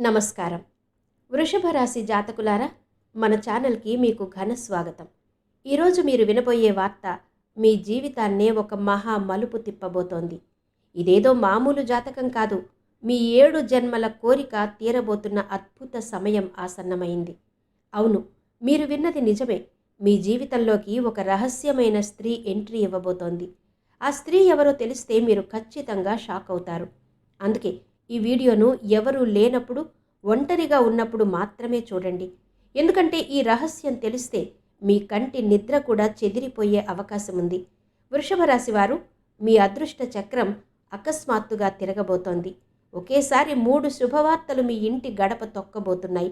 నమస్కారం. వృషభ రాశి జాతకులారా, మన ఛానల్కి మీకు ఘన స్వాగతం. ఈరోజు మీరు వినబోయే వార్త మీ జీవితాన్నే ఒక మహా మలుపు తిప్పబోతోంది. ఇదేదో మామూలు జాతకం కాదు. మీ 7 జన్మల కోరిక తీరబోతున్న అద్భుత సమయం ఆసన్నమైంది. అవును, మీరు విన్నది నిజమే. మీ జీవితంలోకి ఒక రహస్యమైన స్త్రీ ఎంట్రీ ఇవ్వబోతోంది. ఆ స్త్రీ ఎవరో తెలిస్తే మీరు ఖచ్చితంగా షాక్ అవుతారు. అందుకే ఈ వీడియోను ఎవరూ లేనప్పుడు, ఒంటరిగా ఉన్నప్పుడు మాత్రమే చూడండి. ఎందుకంటే ఈ రహస్యం తెలిస్తే మీ కంటి నిద్ర కూడా చెదిరిపోయే అవకాశం ఉంది. వృషభ రాశి వారు, మీ అదృష్ట చక్రం అకస్మాత్తుగా తిరగబోతోంది. ఒకేసారి 3 శుభవార్తలు మీ ఇంటి గడప తొక్కబోతున్నాయి.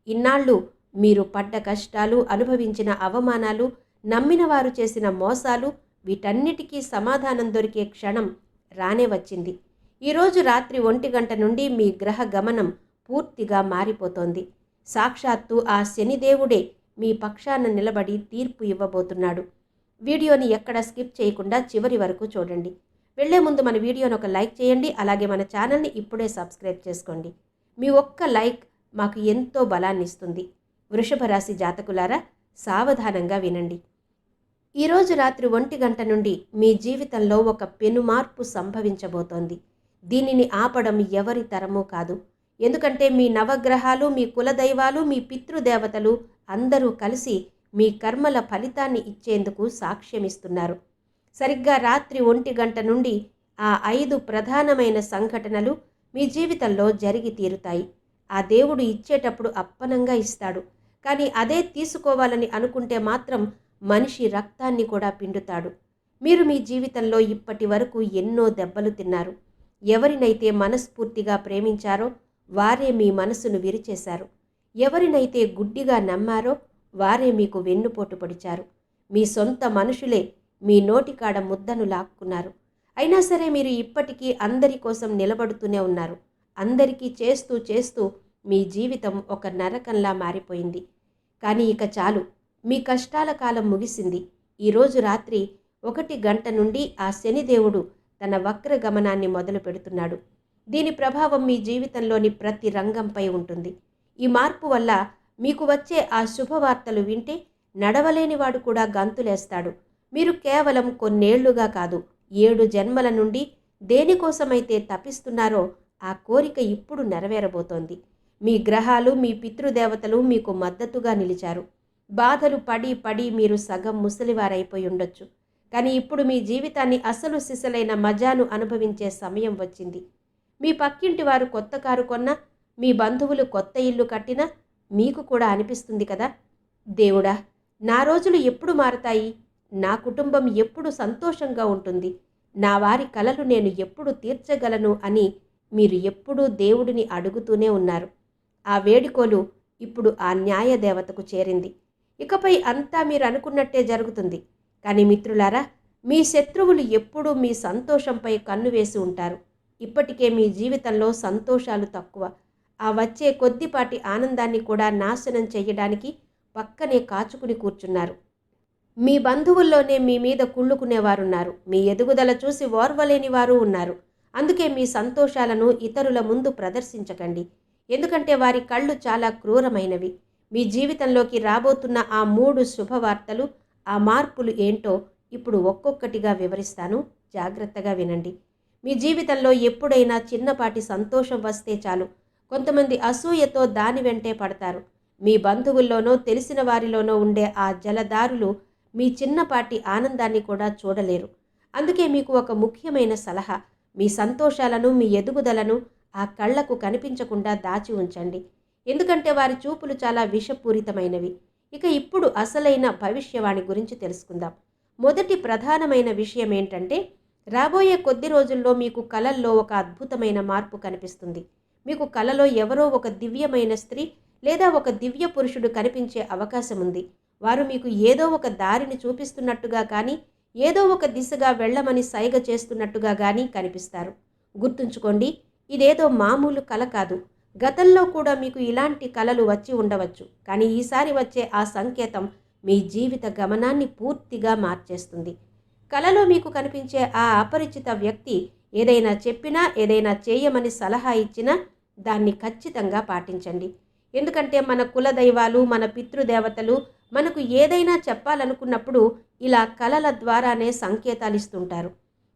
ఇన్నాళ్ళు మీరు పడ్డ కష్టాలు, అనుభవించిన అవమానాలు, నమ్మిన వారు చేసిన మోసాలు, వీటన్నిటికీ సమాధానం దొరికే క్షణం రానే వచ్చింది. ఈరోజు రాత్రి 1 గంట నుండి మీ గ్రహ గమనం పూర్తిగా మారిపోతోంది. సాక్షాత్తు ఆ శనిదేవుడే మీ పక్షాన నిలబడి తీర్పు ఇవ్వబోతున్నాడు. వీడియోని ఎక్కడ స్కిప్ చేయకుండా చివరి వరకు చూడండి. వెళ్లే ముందు మన వీడియోను ఒక లైక్ చేయండి. అలాగే మన ఛానల్ని ఇప్పుడే సబ్స్క్రైబ్ చేసుకోండి. మీ ఒక్క లైక్ మాకు ఎంతో బలాన్ని ఇస్తుంది. వృషభ రాశి జాతకులారా, సావధానంగా వినండి. ఈరోజు రాత్రి 1 గంట నుండి మీ జీవితంలో ఒక పెనుమార్పు సంభవించబోతోంది. దీనిని ఆపడం ఎవరి తరమూ కాదు. ఎందుకంటే మీ నవగ్రహాలు, మీ కులదైవాలు, మీ పితృదేవతలు అందరూ కలిసి మీ కర్మల ఫలితాన్ని ఇచ్చేందుకు సాక్ష్యమిస్తున్నారు. సరిగ్గా రాత్రి 1 గంట నుండి ఆ 5 ప్రధానమైన సంఘటనలు మీ జీవితంలో జరిగి తీరుతాయి. ఆ దేవుడు ఇచ్చేటప్పుడు అప్పనంగా ఇస్తాడు. కానీ అదే తీసుకోవాలని అనుకుంటే మాత్రం మనిషి రక్తాన్ని కూడా పిండుతాడు. మీరు మీ జీవితంలో ఇప్పటి వరకు ఎన్నో దెబ్బలు తిన్నారు. ఎవరినైతే మనస్ఫూర్తిగా ప్రేమించారో వారే మీ మనసును విరిచేశారు. ఎవరినైతే గుడ్డిగా నమ్మారో వారే మీకు వెన్నుపోటు పొడిచారు. మీ సొంత మనుషులే మీ నోటికాడ ముద్దను లాక్కున్నారు. అయినా సరే మీరు ఇప్పటికీ అందరి కోసం నిలబడుతూనే ఉన్నారు. అందరికీ చేస్తూ చేస్తూ మీ జీవితం ఒక నరకంలా మారిపోయింది. కానీ ఇక చాలు, మీ కష్టాల కాలం ముగిసింది. ఈరోజు రాత్రి 1 గంట నుండి ఆ శనిదేవుడు తన వక్ర గమనాన్ని మొదలు పెడుతున్నాడు. దీని ప్రభావం మీ జీవితంలోని ప్రతి రంగంపై ఉంటుంది. ఈ మార్పు వల్ల మీకు వచ్చే ఆ శుభవార్తలు వింటే నడవలేనివాడు కూడా గంతులేస్తాడు. మీరు కేవలం కొన్నేళ్లుగా కాదు, 7 జన్మల నుండి దేనికోసమైతే తపిస్తున్నారో ఆ కోరిక ఇప్పుడు నెరవేరబోతోంది. మీ గ్రహాలు, మీ పితృదేవతలు మీకు మద్దతుగా నిలిచారు. బాధలు పడి పడి మీరు సగం ముసలివారైపోయి ఉండొచ్చు. కానీ ఇప్పుడు మీ జీవితాన్ని అసలు సిసలైన మజాను అనుభవించే సమయం వచ్చింది. మీ పక్కింటి వారు కొత్త కారు కొన్నా, మీ బంధువులు కొత్త ఇల్లు కట్టినా మీకు కూడా అనిపిస్తుంది కదా, దేవుడా, నా రోజులు ఎప్పుడు మారతాయి? నా కుటుంబం ఎప్పుడు సంతోషంగా ఉంటుంది? నా వారి కలలు నేను ఎప్పుడు తీర్చగలను అని మీరు ఎప్పుడూ దేవుడిని అడుగుతూనే ఉన్నారు. ఆ వేడుకోలు ఇప్పుడు ఆ న్యాయదేవతకు చేరింది. ఇకపై అంతా మీరు అనుకున్నట్టే జరుగుతుంది. కానీ మిత్రులారా, మీ శత్రువులు ఎప్పుడూ మీ సంతోషంపై కన్ను వేసి ఉంటారు. ఇప్పటికే మీ జీవితంలో సంతోషాలు తక్కువ. ఆ వచ్చే కొద్దిపాటి ఆనందాన్ని కూడా నాశనం చెయ్యడానికి పక్కనే కాచుకుని కూర్చున్నారు. మీ బంధువుల్లోనే మీ మీద కుళ్ళుకునేవారున్నారు. మీ ఎదుగుదల చూసి ఓర్వలేని వారు ఉన్నారు. అందుకే మీ సంతోషాలను ఇతరుల ముందు ప్రదర్శించకండి. ఎందుకంటే వారి కళ్ళు చాలా క్రూరమైనవి. మీ జీవితంలోకి రాబోతున్న ఆ 3 శుభవార్తలు, ఆ మార్పులు ఏంటో ఇప్పుడు ఒక్కొక్కటిగా వివరిస్తాను. జాగ్రత్తగా వినండి. మీ జీవితంలో ఎప్పుడైనా చిన్నపాటి సంతోషం వస్తే చాలు, కొంతమంది అసూయతో దాని వెంటే పడతారు. మీ బంధువుల్లోనో తెలిసిన వారిలోనో ఉండే ఆ జలదారులు మీ చిన్నపాటి ఆనందాన్ని కూడా చూడలేరు. అందుకే మీకు ఒక ముఖ్యమైన సలహా: మీ సంతోషాలను, మీ ఎదుగుదలను ఆ కళ్లకు కనిపించకుండా దాచి ఉంచండి. ఎందుకంటే వారి చూపులు చాలా విషపూరితమైనవి. ఇక ఇప్పుడు అసలైన భవిష్యవాణి గురించి తెలుసుకుందాం. మొదటి ప్రధానమైన విషయం ఏంటంటే, రాబోయే కొద్ది రోజుల్లో మీకు కలల్లో ఒక అద్భుతమైన మార్పు కనిపిస్తుంది. మీకు కలలో ఎవరో ఒక దివ్యమైన స్త్రీ లేదా ఒక దివ్య పురుషుడు కనిపించే అవకాశం ఉంది. వారు మీకు ఏదో ఒక దారిని చూపిస్తున్నట్టుగా కానీ, ఏదో ఒక దిశగా వెళ్ళమని సైగ చేస్తున్నట్టుగా కానీ కనిపిస్తారు. గుర్తుంచుకోండి, ఇదేదో మామూలు కల కాదు. గతంలో కూడా మీకు ఇలాంటి కలలు వచ్చి ఉండవచ్చు. కానీ ఈసారి వచ్చే ఆ సంకేతం మీ జీవిత గమనాన్ని పూర్తిగా మార్చేస్తుంది. కలలో మీకు కనిపించే ఆ అపరిచిత వ్యక్తి ఏదైనా చెప్పినా, ఏదైనా చేయమని సలహా ఇచ్చినా దాన్ని ఖచ్చితంగా పాటించండి. ఎందుకంటే మన కులదైవాలు, మన పితృదేవతలు మనకు ఏదైనా చెప్పాలనుకున్నప్పుడు ఇలా కలల ద్వారానే సంకేతాలు ఇస్తుంటారు.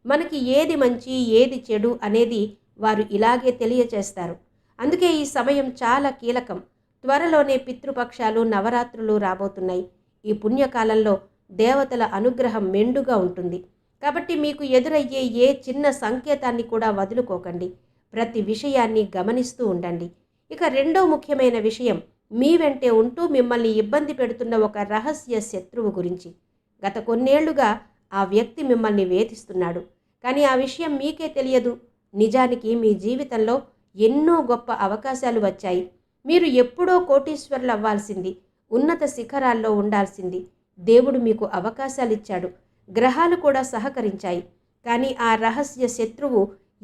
మనకి ఏది మంచి, ఏది చెడు అనేది వారు ఇలాగే తెలియచేస్తారు. అందుకే ఈ సమయం చాలా కీలకం. త్వరలోనే పితృపక్షాలు, నవరాత్రులు రాబోతున్నాయి. ఈ పుణ్యకాలంలో దేవతల అనుగ్రహం మెండుగా ఉంటుంది. కాబట్టి మీకు ఎదురయ్యే ఏ చిన్న సంకేతాన్ని కూడా వదులుకోకండి. ప్రతి విషయాన్ని గమనిస్తూ ఉండండి. ఇక రెండో ముఖ్యమైన విషయం, మీ వెంటే ఉంటూ మిమ్మల్ని ఇబ్బంది పెడుతున్న ఒక రహస్య శత్రువు గురించి. గత కొన్నేళ్లుగా ఆ వ్యక్తి మిమ్మల్ని వేధిస్తున్నాడు. కానీ ఆ విషయం మీకే తెలియదు. నిజానికి మీ జీవితంలో ఎన్నో గొప్ప అవకాశాలు వచ్చాయి. మీరు ఎప్పుడో కోటీశ్వరులు అవ్వాల్సింది, ఉన్నత శిఖరాల్లో ఉండాల్సింది. దేవుడు మీకు అవకాశాలిచ్చాడు. గ్రహాలు కూడా సహకరించాయి. కానీ ఆ రహస్య శత్రువు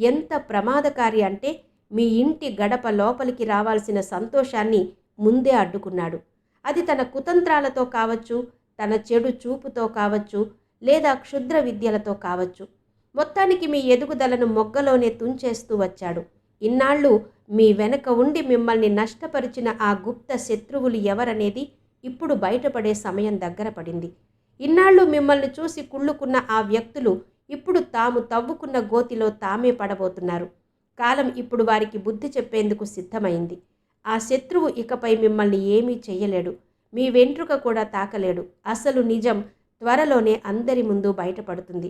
ఎంత ప్రమాదకారి అంటే మీ ఇంటి గడప లోపలికి రావాల్సిన సంతోషాన్ని ముందే అడ్డుకున్నాడు. అది తన కుతంత్రాలతో కావచ్చు, తన చెడు చూపుతో కావచ్చు, లేదా క్షుద్ర విద్యలతో కావచ్చు. మొత్తానికి మీ ఎదుగుదలను మొగ్గలోనే తుంచేస్తూ వచ్చాడు. ఇన్నాళ్ళు మీ వెనక ఉండి మిమ్మల్ని నష్టపరిచిన ఆ గుప్త శత్రువులు ఎవరనేది ఇప్పుడు బయటపడే సమయం దగ్గర పడింది. ఇన్నాళ్ళు మిమ్మల్ని చూసి కుళ్ళుకున్న ఆ వ్యక్తులు ఇప్పుడు తాము తవ్వుకున్న గోతిలో తామే పడబోతున్నారు. కాలం ఇప్పుడు వారికి బుద్ధి చెప్పేందుకు సిద్ధమైంది. ఆ శత్రువు ఇకపై మిమ్మల్ని ఏమీ చెయ్యలేడు. మీ వెంట్రుక కూడా తాకలేడు. అసలు నిజం త్వరలోనే అందరి ముందు బయటపడుతుంది.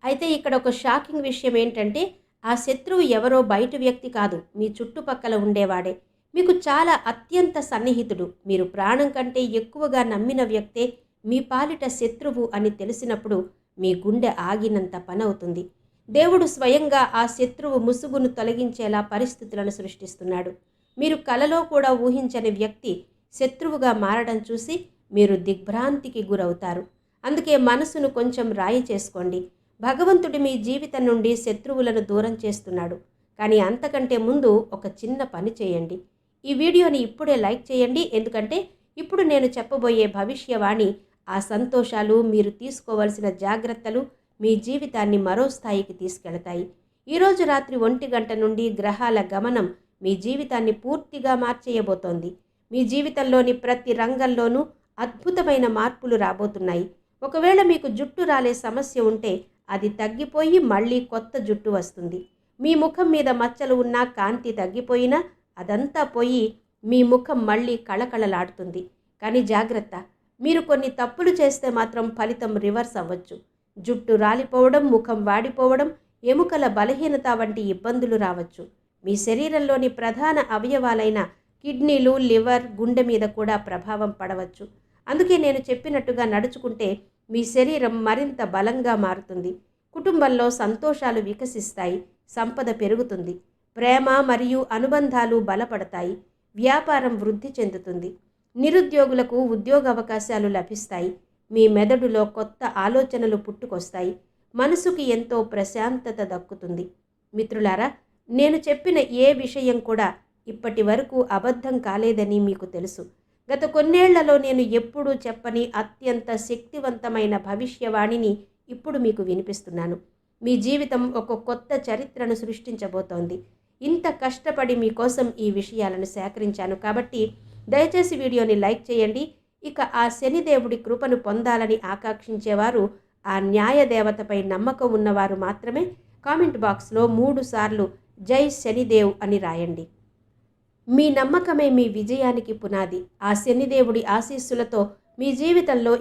అయితే ఇక్కడ ఒక షాకింగ్ విషయం ఏంటంటే, ఆ శత్రువు ఎవరో బయట వ్యక్తి కాదు, మీ చుట్టుపక్కల ఉండేవాడే. మీకు చాలా అత్యంత సన్నిహితుడు. మీరు ప్రాణం కంటే ఎక్కువగా నమ్మిన వ్యక్తే మీ పాలిట శత్రువు అని తెలిసినప్పుడు మీ గుండె ఆగినంత పనవుతుంది. దేవుడు స్వయంగా ఆ శత్రువు ముసుగును తొలగించేలా పరిస్థితులను సృష్టిస్తున్నాడు. మీరు కలలో కూడా ఊహించని వ్యక్తి శత్రువుగా మారడం చూసి మీరు దిగ్భ్రాంతికి గురవుతారు. అందుకే మనసును కొంచెం రాయి చేసుకోండి. భగవంతుడు మీ జీవితం నుండి శత్రువులను దూరం చేస్తున్నాడు. కానీ అంతకంటే ముందు ఒక చిన్న పని చేయండి. ఈ వీడియోని ఇప్పుడే లైక్ చేయండి. ఎందుకంటే ఇప్పుడు నేను చెప్పబోయే భవిష్యవాణి, ఆ సంతోషాలు, మీరు తీసుకోవలసిన జాగ్రత్తలు మీ జీవితాన్ని మరో స్థాయికి తీసుకెళతాయి. ఈరోజు రాత్రి 1 గంట నుండి గ్రహాల గమనం మీ జీవితాన్ని పూర్తిగా మార్చేయబోతోంది. మీ జీవితంలోని ప్రతి రంగంలోనూ అద్భుతమైన మార్పులు రాబోతున్నాయి. ఒకవేళ మీకు జుట్టు రాలే సమస్య ఉంటే అది తగ్గిపోయి మళ్ళీ కొత్త జుట్టు వస్తుంది. మీ ముఖం మీద మచ్చలు ఉన్నా, కాంతి తగ్గిపోయినా అదంతా పోయి మీ ముఖం మళ్ళీ కళకళలాడుతుంది. కానీ జాగ్రత్త, మీరు కొన్ని తప్పులు చేస్తే మాత్రం ఫలితం రివర్స్ అవ్వచ్చు. జుట్టు రాలిపోవడం, ముఖం వాడిపోవడం, ఎముకల బలహీనత వంటి ఇబ్బందులు రావచ్చు. మీ శరీరంలోని ప్రధాన అవయవాలైన కిడ్నీలు, లివర్, గుండె మీద కూడా ప్రభావం పడవచ్చు. అందుకే నేను చెప్పినట్టుగా నడుచుకుంటే మీ శరీరం మరింత బలంగా మారుతుంది. కుటుంబంలో సంతోషాలు వికసిస్తాయి, సంపద పెరుగుతుంది, ప్రేమ మరియు అనుబంధాలు బలపడతాయి, వ్యాపారం వృద్ధి చెందుతుంది, నిరుద్యోగులకు ఉద్యోగ అవకాశాలు లభిస్తాయి, మీ మెదడులో కొత్త ఆలోచనలు పుట్టుకొస్తాయి, మనసుకి ఎంతో ప్రశాంతత దక్కుతుంది. మిత్రులారా, నేను చెప్పిన ఏ విషయం కూడా ఇప్పటి వరకు అబద్ధం కాలేదని మీకు తెలుసు. గత కొన్నేళ్లలో నేను ఎప్పుడూ చెప్పని అత్యంత శక్తివంతమైన భవిష్యవాణిని ఇప్పుడు మీకు వినిపిస్తున్నాను. మీ జీవితం ఒక కొత్త చరిత్రను సృష్టించబోతోంది. ఇంత కష్టపడి మీకోసం ఈ విషయాలను సేకరించాను కాబట్టి దయచేసి వీడియోని లైక్ చేయండి. ఇక ఆ శనిదేవుడి కృపను పొందాలని ఆకాంక్షించేవారు, ఆ న్యాయదేవతపై నమ్మకం ఉన్నవారు మాత్రమే కామెంట్ బాక్స్లో 3 సార్లు జై శనిదేవ్ అని రాయండి. మీ నమ్మకమే మీ విజయానికి పునాది. ఆ శనిదేవుడి ఆశీస్సులతో మీ జీవితంలో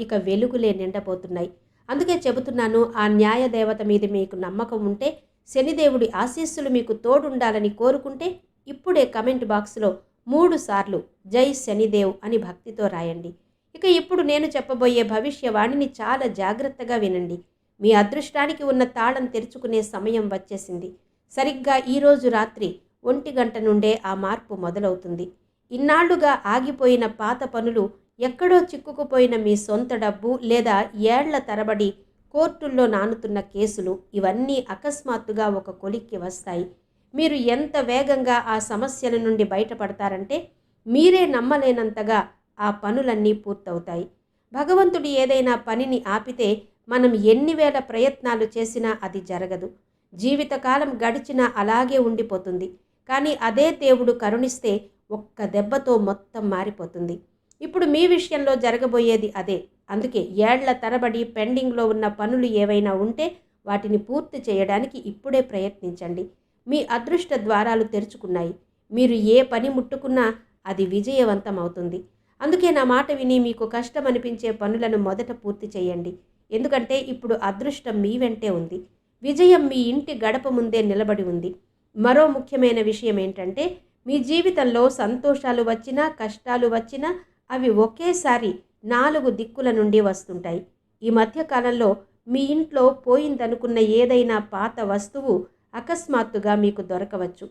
ఇక వెలుగులే నిండబోతున్నాయి. అందుకే చెబుతున్నాను, ఆ న్యాయదేవత మీద మీకు నమ్మకం ఉంటే, శనిదేవుడి ఆశీస్సులు మీకు తోడుండాలని కోరుకుంటే ఇప్పుడే కమెంట్ బాక్స్లో 3 సార్లు జై శనిదేవ్ అని భక్తితో రాయండి. ఇక ఇప్పుడు నేను చెప్పబోయే భవిష్యవాణిని చాలా జాగ్రత్తగా వినండి. మీ అదృష్టానికి ఉన్న తాళం తెరుచుకునే సమయం వచ్చేసింది. సరిగ్గా ఈరోజు రాత్రి 1 గంట నుండే ఆ మార్పు మొదలవుతుంది. ఇన్నాళ్లుగా ఆగిపోయిన పాత పనులు, ఎక్కడో చిక్కుకుపోయిన మీ సొంత డబ్బు, లేదా ఏళ్ల తరబడి కోర్టుల్లో నానుతున్న కేసులు, ఇవన్నీ అకస్మాత్తుగా ఒక కొలిక్కి వస్తాయి. మీరు ఎంత వేగంగా ఆ సమస్యల నుండి బయటపడతారంటే మీరే నమ్మలేనంతగా ఆ పనులన్నీ పూర్తవుతాయి. భగవంతుడు ఏదైనా పనిని ఆపితే మనం ఎన్ని వేల ప్రయత్నాలు చేసినా అది జరగదు. జీవితకాలం గడిచినా అలాగే ఉండిపోతుంది. కానీ అదే దేవుడు కరుణిస్తే ఒక్క దెబ్బతో మొత్తం మారిపోతుంది. ఇప్పుడు మీ విషయంలో జరగబోయేది అదే. అందుకే ఏళ్ల తరబడి పెండింగ్లో ఉన్న పనులు ఏవైనా ఉంటే వాటిని పూర్తి చేయడానికి ఇప్పుడే ప్రయత్నించండి. మీ అదృష్ట ద్వారాలు తెరుచుకున్నాయి. మీరు ఏ పని ముట్టుకున్నా అది విజయవంతం అవుతుంది. అందుకే నా మాట విని మీకు కష్టం అనిపించే పనులను మొదట పూర్తి చేయండి. ఎందుకంటే ఇప్పుడు అదృష్టం మీ వెంటే ఉంది. విజయం మీ ఇంటి గడప ముందే నిలబడి ఉంది. మరో ముఖ్యమైన విషయం ఏంటంటే, మీ జీవితంలో సంతోషాలు వచ్చినా కష్టాలు వచ్చినా అవి ఒకేసారి 4 దిక్కుల నుండి వస్తుంటాయి. ఈ మధ్యకాలంలో మీ ఇంట్లో పోయిందనుకున్న ఏదైనా పాత వస్తువు అకస్మాత్తుగా మీకు దొరకవచ్చు.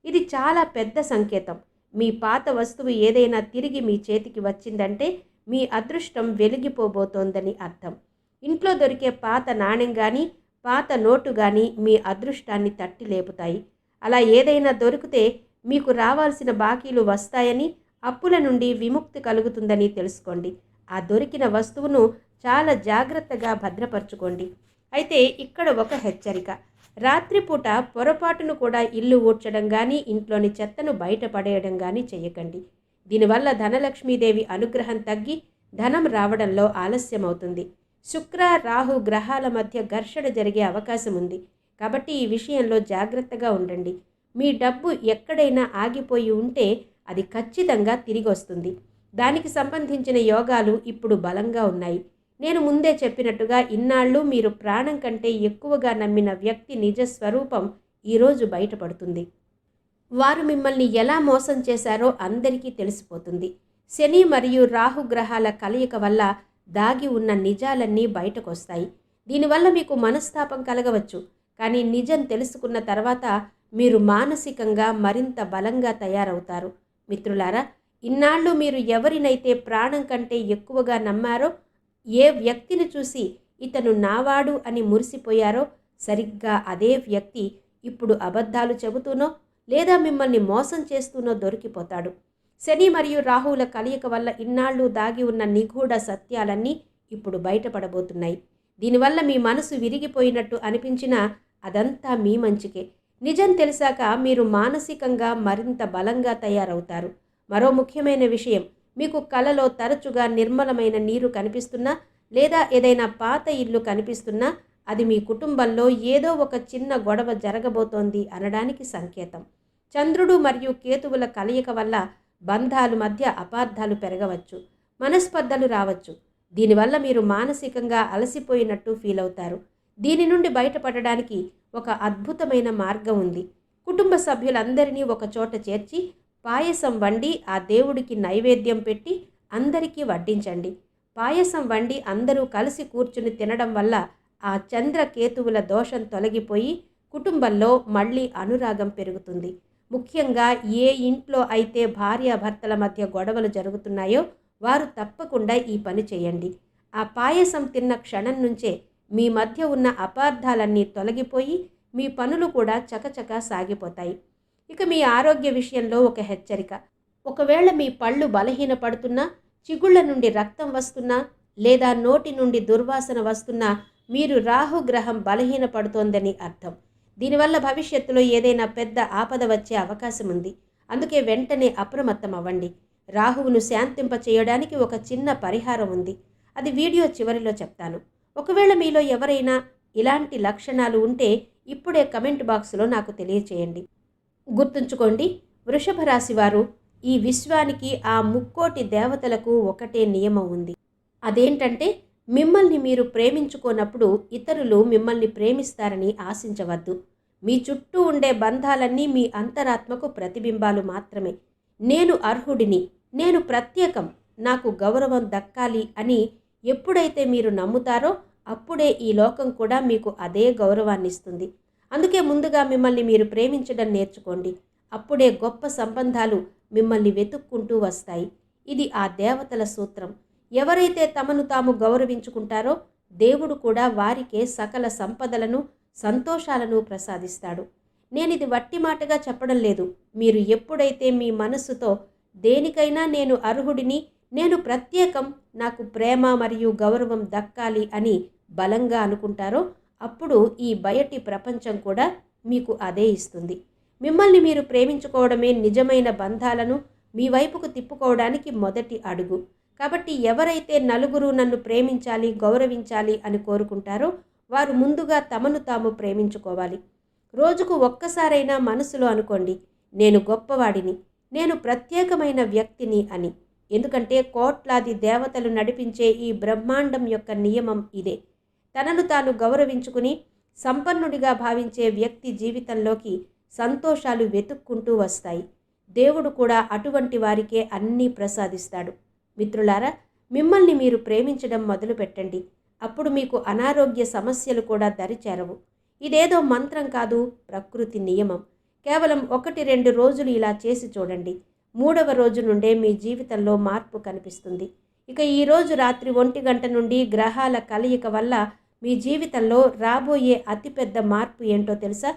ఇది చాలా పెద్ద సంకేతం. మీ పాత వస్తువు ఏదైనా తిరిగి మీ చేతికి వచ్చిందంటే మీ అదృష్టం వెలిగిపోబోతోందని అర్థం. ఇంట్లో దొరికే పాత నాణెం కానీ పాత నోటు కానీ మీ అదృష్టాన్ని తట్టి లేపుతాయి. అలా ఏదైనా దొరికితే మీకు రావాల్సిన బాకీలు వస్తాయని, అప్పుల నుండి విముక్తి కలుగుతుందని తెలుసుకోండి. ఆ దొరికిన వస్తువును చాలా జాగ్రత్తగా భద్రపరచుకోండి. అయితే ఇక్కడ ఒక హెచ్చరిక. రాత్రిపూట పొరపాటును కూడా ఇల్లు ఊడ్చడం కానీ ఇంట్లోని చెత్తను బయట పడేయడం కానీ చేయకండి. దీనివల్ల ధనలక్ష్మీదేవి అనుగ్రహం తగ్గి ధనం రావడంలో ఆలస్యమవుతుంది. శుక్ర రాహు గ్రహాల మధ్య ఘర్షణ జరిగే అవకాశం ఉంది. కాబట్టి ఈ విషయంలో జాగ్రత్తగా ఉండండి. మీ డబ్బు ఎక్కడైనా ఆగిపోయి ఉంటే అది ఖచ్చితంగా తిరిగి వస్తుంది. దానికి సంబంధించిన యోగాలు ఇప్పుడు బలంగా ఉన్నాయి. నేను ముందే చెప్పినట్టుగా ఇన్నాళ్ళు మీరు ప్రాణం కంటే ఎక్కువగా నమ్మిన వ్యక్తి నిజ స్వరూపం ఈరోజు బయటపడుతుంది. వారు మిమ్మల్ని ఎలా మోసం చేశారో అందరికీ తెలిసిపోతుంది. శని మరియు రాహు గ్రహాల కలయిక వల్ల దాగి ఉన్న నిజాలన్నీ బయటకొస్తాయి. దీనివల్ల మీకు మనస్తాపం కలగవచ్చు. కానీ నిజం తెలుసుకున్న తర్వాత మీరు మానసికంగా మరింత బలంగా తయారవుతారు. మిత్రులారా, ఇన్నాళ్ళు మీరు ఎవరినైతే ప్రాణం కంటే ఎక్కువగా నమ్మారో, ఏ వ్యక్తిని చూసి ఇతను నావాడు అని మురిసిపోయారో, సరిగ్గా అదే వ్యక్తి ఇప్పుడు అబద్ధాలు చెబుతూనో లేదా మిమ్మల్ని మోసం చేస్తూనో దొరికిపోతాడు. శని మరియు రాహువుల కలయిక వల్ల ఇన్నాళ్ళు దాగి ఉన్న నిగూఢ సత్యాలన్నీ ఇప్పుడు బయటపడబోతున్నాయి. దీనివల్ల మీ మనసు విరిగిపోయినట్టు అనిపించినా అదంతా మీ మంచికే. నిజం తెలిసాక మీరు మానసికంగా మరింత బలంగా తయారవుతారు. మరో ముఖ్యమైన విషయం, మీకు కలలో తరచుగా నిర్మలమైన నీరు కనిపిస్తున్నా లేదా ఏదైనా పాత ఇల్లు కనిపిస్తున్నా అది మీ కుటుంబంలో ఏదో ఒక చిన్న గొడవ జరగబోతోంది అనడానికి సంకేతం. చంద్రుడు మరియు కేతువుల కలయిక వల్ల బంధాల మధ్య అపార్థాలు పెరగవచ్చు, మనస్పర్ధలు రావచ్చు. దీనివల్ల మీరు మానసికంగా అలసిపోయినట్టు ఫీల్ అవుతారు. దీని నుండి బయటపడడానికి ఒక అద్భుతమైన మార్గం ఉంది. కుటుంబ సభ్యులందరినీ ఒక చోట చేర్చి పాయసం వండి ఆ దేవుడికి నైవేద్యం పెట్టి అందరికీ వడ్డించండి. పాయసం వండి అందరూ కలిసి కూర్చుని తినడం వల్ల ఆ చంద్రకేతువుల దోషం తొలగిపోయి కుటుంబంలో మళ్ళీ అనురాగం పెరుగుతుంది. ముఖ్యంగా ఏ ఇంట్లో అయితే భార్యాభర్తల మధ్య గొడవలు జరుగుతున్నాయో వారు తప్పకుండా ఈ పని చేయండి. ఆ పాయసం తిన్న క్షణం నుంచే మీ మధ్య ఉన్న అపార్థాలన్నీ తొలగిపోయి మీ పనులు కూడా చకచకా సాగిపోతాయి. ఇక మీ ఆరోగ్య విషయంలో ఒక హెచ్చరిక. ఒకవేళ మీ పళ్ళు బలహీనపడుతున్నా, చిగుళ్ల నుండి రక్తం వస్తున్నా లేదా నోటి నుండి దుర్వాసన వస్తున్నా మీరు రాహుగ్రహం బలహీనపడుతోందని అర్థం. దీనివల్ల భవిష్యత్తులో ఏదైనా పెద్ద ఆపద వచ్చే అవకాశం ఉంది. అందుకే వెంటనే అప్రమత్తం అవ్వండి. రాహువును శాంతింప చేయడానికి ఒక చిన్న పరిహారం ఉంది. అది వీడియో చివరిలో చెప్తాను. ఒకవేళ మీలో ఎవరైనా ఇలాంటి లక్షణాలు ఉంటే ఇప్పుడే కమెంట్ బాక్స్లో నాకు తెలియచేయండి. గుర్తుంచుకోండి, వృషభ రాశి వారు ఈ విశ్వానికి ఆ ముక్కోటి దేవతలకు ఒకటే నియమం ఉంది. అదేంటంటే, మిమ్మల్ని మీరు ప్రేమించుకోనప్పుడు ఇతరులు మిమ్మల్ని ప్రేమిస్తారని ఆశించవద్దు. మీ చుట్టూ ఉండే బంధాలన్నీ మీ అంతరాత్మకు ప్రతిబింబాలు మాత్రమే. నేను అర్హుడిని, నేను ప్రత్యేకం, నాకు గౌరవం దక్కాలి అని ఎప్పుడైతే మీరు నమ్ముతారో అప్పుడే ఈ లోకం కూడా మీకు అదే గౌరవాన్నిస్తుంది. అందుకే ముందుగా మిమ్మల్ని మీరు ప్రేమించడం నేర్చుకోండి. అప్పుడే గొప్ప సంబంధాలు మిమ్మల్ని వెతుక్కుంటూ వస్తాయి. ఇది ఆ దేవతల సూత్రం. ఎవరైతే తమను తాము గౌరవించుకుంటారో దేవుడు కూడా వారికే సకల సంపదలను సంతోషాలను ప్రసాదిస్తాడు. నేనిది వట్టి మాటగా చెప్పడం లేదు. మీరు ఎప్పుడైతే మీ మనస్సుతో దేనికైనా నేను అర్హుడిని, నేను ప్రత్యేకం, నాకు ప్రేమ మరియు గౌరవం దక్కాలి అని బలంగా అనుకుంటారో అప్పుడు ఈ బయటి ప్రపంచం కూడా మీకు అదే ఇస్తుంది. మిమ్మల్ని మీరు ప్రేమించుకోవడమే నిజమైన బంధాలను మీ వైపుకు తిప్పుకోవడానికి మొదటి అడుగు. కాబట్టి ఎవరైతే నలుగురు నన్ను ప్రేమించాలి, గౌరవించాలి అని కోరుకుంటారో వారు ముందుగా తమను తాము ప్రేమించుకోవాలి. రోజుకు ఒక్కసారైనా మనసులో అనుకోండి, నేను గొప్పవాడిని, నేను ప్రత్యేకమైన వ్యక్తిని అని. ఎందుకంటే కోట్లాది దేవతలు నడిపించే ఈ బ్రహ్మాండం యొక్క నియమం ఇదే. తనను తాను గౌరవించుకుని సంపన్నుడిగా భావించే వ్యక్తి జీవితంలోకి సంతోషాలు వెతుక్కుంటూ వస్తాయి. దేవుడు కూడా అటువంటి వారికే అన్నీ ప్రసాదిస్తాడు. మిత్రులారా, మిమ్మల్ని మీరు ప్రేమించడం మొదలుపెట్టండి. అప్పుడు మీకు అనారోగ్య సమస్యలు కూడా దరిచేరవు. ఇదేదో మంత్రం కాదు, ప్రకృతి నియమం. కేవలం 1-2 రోజులు ఇలా చేసి చూడండి. 3వ రోజు నుండే మీ జీవితంలో మార్పు కనిపిస్తుంది. ఇక ఈరోజు రాత్రి 1 గంట నుండి గ్రహాల కలయిక వల్ల మీ జీవితంలో రాబోయే అతిపెద్ద మార్పు ఏంటో తెలుసా?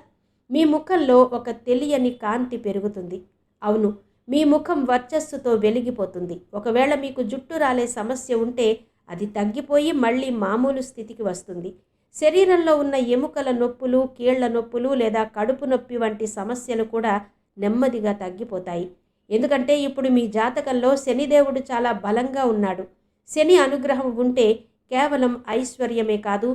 మీ ముఖంలో ఒక తెలియని కాంతి పెరుగుతుంది. అవును, మీ ముఖం వర్చస్సుతో వెలిగిపోతుంది. ఒకవేళ మీకు జుట్టు రాలే సమస్య ఉంటే అది తగ్గిపోయి మళ్ళీ మామూలు స్థితికి వస్తుంది. శరీరంలో ఉన్న ఎముకల నొప్పులు, కీళ్ల నొప్పులు లేదా కడుపు నొప్పి వంటి సమస్యలు కూడా నెమ్మదిగా తగ్గిపోతాయి. ఎందుకంటే ఇప్పుడు మీ జాతకంలో శనిదేవుడు చాలా బలంగా ఉన్నాడు. శని అనుగ్రహం ఉంటే కేవలం ఐశ్వర్యమే కాదు,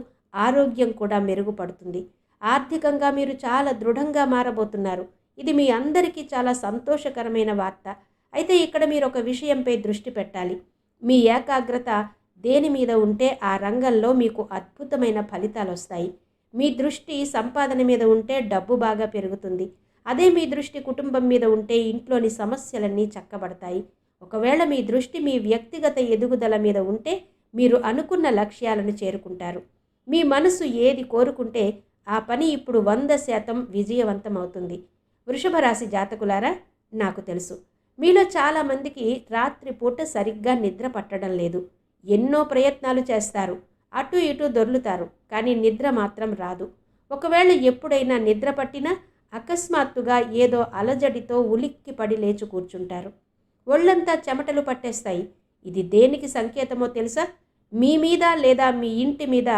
ఆరోగ్యం కూడా మెరుగుపడుతుంది. ఆర్థికంగా మీరు చాలా దృఢంగా మారబోతున్నారు. ఇది మీ అందరికీ చాలా సంతోషకరమైన వార్త. అయితే ఇక్కడ మీరు ఒక విషయంపై దృష్టి పెట్టాలి. మీ ఏకాగ్రత దేని మీద ఉంటే ఆ రంగంలో మీకు అద్భుతమైన ఫలితాలు వస్తాయి. మీ దృష్టి సంపాదన మీద ఉంటే డబ్బు బాగా పెరుగుతుంది. అదే మీ దృష్టి కుటుంబం మీద ఉంటే ఇంట్లోని సమస్యలన్నీ చక్కబడతాయి. ఒకవేళ మీ దృష్టి మీ వ్యక్తిగత ఎదుగుదల మీద ఉంటే మీరు అనుకున్న లక్ష్యాలను చేరుకుంటారు. మీ మనసు ఏది కోరుకుంటే ఆ పని ఇప్పుడు 100% విజయవంతమవుతుంది. వృషభ రాశి జాతకులారా, నాకు తెలుసు మీలో చాలామందికి రాత్రిపూట సరిగ్గా నిద్ర పట్టడం లేదు. ఎన్నో ప్రయత్నాలు చేస్తారు, అటు ఇటు దొర్లుతారు, కానీ నిద్ర మాత్రం రాదు. ఒకవేళ ఎప్పుడైనా నిద్ర పట్టినా అకస్మాత్తుగా ఏదో అలజడితో ఉలిక్కి పడి లేచి కూర్చుంటారు. ఒళ్ళంతా చెమటలు పట్టేస్తాయి. ఇది దేనికి సంకేతమో తెలుసా? మీ మీద లేదా మీ ఇంటి మీద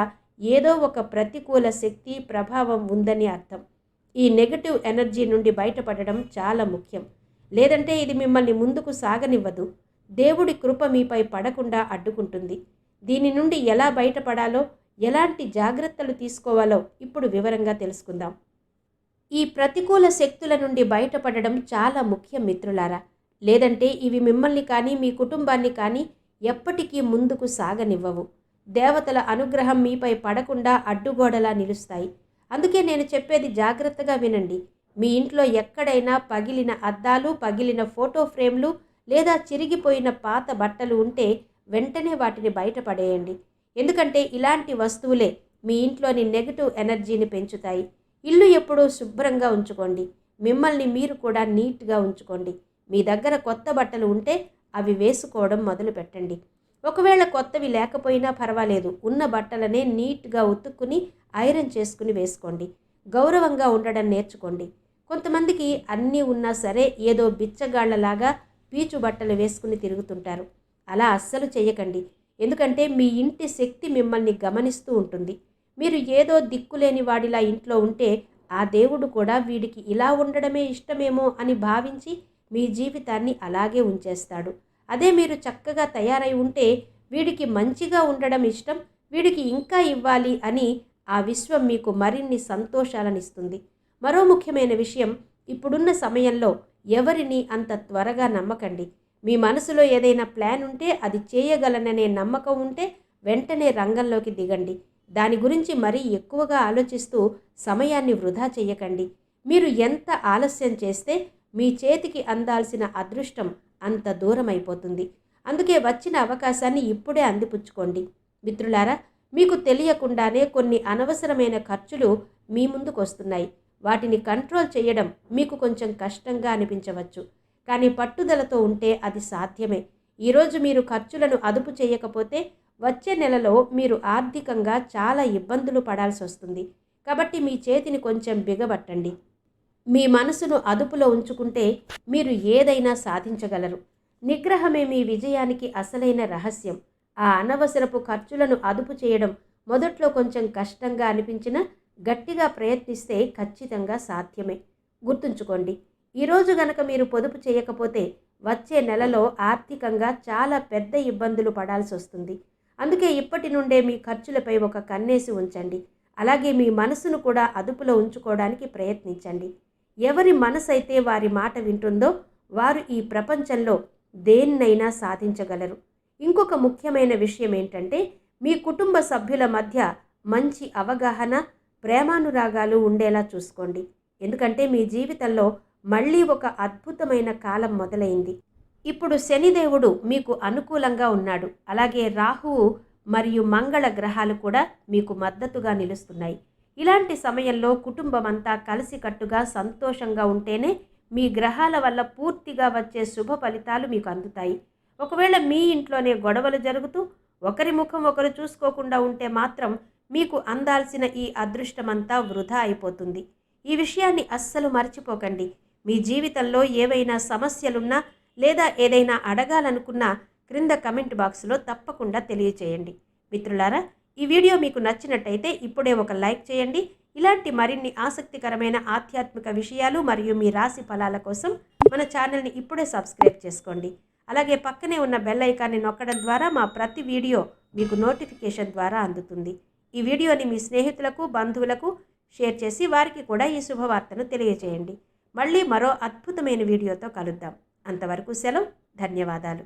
ఏదో ఒక ప్రతికూల శక్తి ప్రభావం ఉందని అర్థం. ఈ నెగటివ్ ఎనర్జీ నుండి బయటపడడం చాలా ముఖ్యం. లేదంటే ఇది మిమ్మల్ని ముందుకు సాగనివ్వదు. దేవుడి కృప మీపై పడకుండా అడ్డుకుంటుంది. దీని నుండి ఎలా బయటపడాలో, ఎలాంటి జాగ్రత్తలు తీసుకోవాలో ఇప్పుడు వివరంగా తెలుసుకుందాం. ఈ ప్రతికూల శక్తుల నుండి బయటపడడం చాలా ముఖ్యం మిత్రులారా. లేదంటే ఇవి మిమ్మల్ని కానీ మీ కుటుంబాన్ని కానీ ఎప్పటికీ ముందుకు సాగనివ్వవు. దేవతల అనుగ్రహం మీపై పడకుండా అడ్డుగోడలా నిలుస్తాయి. అందుకే నేను చెప్పేది జాగ్రత్తగా వినండి. మీ ఇంట్లో ఎక్కడైనా పగిలిన అద్దాలు, పగిలిన ఫోటో ఫ్రేమ్లు లేదా చిరిగిపోయిన పాత బట్టలు ఉంటే వెంటనే వాటిని బయటపడేయండి. ఎందుకంటే ఇలాంటి వస్తువులే మీ ఇంట్లోని నెగటివ్ ఎనర్జీని పెంచుతాయి. ఇల్లు ఎప్పుడూ శుభ్రంగా ఉంచుకోండి. మిమ్మల్ని మీరు కూడా నీట్గా ఉంచుకోండి. మీ దగ్గర కొత్త బట్టలు ఉంటే అవి వేసుకోవడం మొదలు పెట్టండి. ఒకవేళ కొత్తవి లేకపోయినా పర్వాలేదు, ఉన్న బట్టలనే నీట్గా ఉతుక్కుని ఐరన్ చేసుకుని వేసుకోండి. గౌరవంగా ఉండడం నేర్చుకోండి. కొంతమందికి అన్నీ ఉన్నా సరే ఏదో బిచ్చగాళ్లలాగా పీచు బట్టలు వేసుకుని తిరుగుతుంటారు. అలా అస్సలు చేయకండి. ఎందుకంటే మీ ఇంటి శక్తి మిమ్మల్ని గమనిస్తూ ఉంటుంది. మీరు ఏదో దిక్కులేని వాడిలా ఇంట్లో ఉంటే ఆ దేవుడు కూడా వీడికి ఇలా ఉండడమే ఇష్టమేమో అని భావించి మీ జీవితాన్ని అలాగే ఉంచేస్తాడు. అదే మీరు చక్కగా తయారై ఉంటే వీడికి మంచిగా ఉండడం ఇష్టం, వీడికి ఇంకా ఇవ్వాలి అని ఆ విశ్వం మీకు మరిన్ని సంతోషాలనిస్తుంది. మరో ముఖ్యమైన విషయం, ఇప్పుడున్న సమయంలో ఎవరిని అంత త్వరగా నమ్మకండి. మీ మనసులో ఏదైనా ప్లాన్ ఉంటే, అది చేయగలననే నమ్మకం ఉంటే వెంటనే రంగంలోకి దిగండి. దాని గురించి మరీ ఎక్కువగా ఆలోచిస్తూ సమయాన్ని వృధా చేయకండి. మీరు ఎంత ఆలస్యం చేస్తే మీ చేతికి అందాల్సిన అదృష్టం అంత దూరం అయిపోతుంది. అందుకే వచ్చిన అవకాశాన్ని ఇప్పుడే అందిపుచ్చుకోండి. మిత్రులారా, మీకు తెలియకుండానే కొన్ని అనవసరమైన ఖర్చులు మీ ముందుకు వస్తున్నాయి. వాటిని కంట్రోల్ చేయడం మీకు కొంచెం కష్టంగా అనిపించవచ్చు, కానీ పట్టుదలతో ఉంటే అది సాధ్యమే. ఈరోజు మీరు ఖర్చులను అదుపు చేయకపోతే వచ్చే నెలలో మీరు ఆర్థికంగా చాలా ఇబ్బందులు పడాల్సి వస్తుంది. కాబట్టి మీ చేతిని కొంచెం బిగబట్టండి. మీ మనసును అదుపులో ఉంచుకుంటే మీరు ఏదైనా సాధించగలరు. నిగ్రహమే మీ విజయానికి అసలైన రహస్యం. ఆ అనవసరపు ఖర్చులను అదుపు చేయడం మొదట్లో కొంచెం కష్టంగా అనిపించినా గట్టిగా ప్రయత్నిస్తే ఖచ్చితంగా సాధ్యమే. గుర్తుంచుకోండి, ఈరోజు గనక మీరు పొదుపు చేయకపోతే వచ్చే నెలలో ఆర్థికంగా చాలా పెద్ద ఇబ్బందులు పడాల్సి వస్తుంది. అందుకే ఇప్పటి నుండే మీ ఖర్చులపై ఒక కన్నేసి ఉంచండి. అలాగే మీ మనసును కూడా అదుపులో ఉంచుకోవడానికి ప్రయత్నించండి. ఎవరి మనసైతే వారి మాట వింటుందో వారు ఈ ప్రపంచంలో దేన్నైనా సాధించగలరు. ఇంకొక ముఖ్యమైన విషయం ఏంటంటే, మీ కుటుంబ సభ్యుల మధ్య మంచి అవగాహన, ప్రేమానురాగాలు ఉండేలా చూసుకోండి. ఎందుకంటే మీ జీవితంలో మళ్ళీ ఒక అద్భుతమైన కాలం మొదలైంది. ఇప్పుడు శనిదేవుడు మీకు అనుకూలంగా ఉన్నాడు. అలాగే రాహువు మరియు మంగళ గ్రహాలు కూడా మీకు మద్దతుగా నిలుస్తున్నాయి. ఇలాంటి సమయంలో కుటుంబం అంతా కలిసికట్టుగా సంతోషంగా ఉంటేనే మీ గ్రహాల వల్ల పూర్తిగా వచ్చే శుభ ఫలితాలు మీకు అందుతాయి. ఒకవేళ మీ ఇంట్లోనే గొడవలు జరుగుతూ ఒకరి ముఖం ఒకరు చూసుకోకుండా ఉంటే మాత్రం మీకు అందాల్సిన ఈ అదృష్టమంతా వృధా అయిపోతుంది. ఈ విషయాన్ని అస్సలు మర్చిపోకండి. మీ జీవితంలో ఏవైనా సమస్యలున్నా లేదా ఏదైనా అడగాలనుకున్నా క్రింద కమెంట్ బాక్స్లో తప్పకుండా తెలియచేయండి. మిత్రులారా, ఈ వీడియో మీకు నచ్చినట్టయితే ఇప్పుడే ఒక లైక్ చేయండి. ఇలాంటి మరిన్ని ఆసక్తికరమైన ఆధ్యాత్మిక విషయాలు మరియు మీ రాశి ఫలాల కోసం మన ఛానల్ని ఇప్పుడే సబ్స్క్రైబ్ చేసుకోండి. అలాగే పక్కనే ఉన్న బెల్ ఐకాన్ని నొక్కడం ద్వారా మా ప్రతి వీడియో మీకు నోటిఫికేషన్ ద్వారా అందుతుంది. ఈ వీడియోని మీ స్నేహితులకు, బంధువులకు షేర్ చేసి వారికి కూడా ఈ శుభవార్తను తెలియజేయండి. మళ్ళీ మరో అద్భుతమైన వీడియోతో కలుద్దాం. అంతవరకు సెలవు. ధన్యవాదాలు.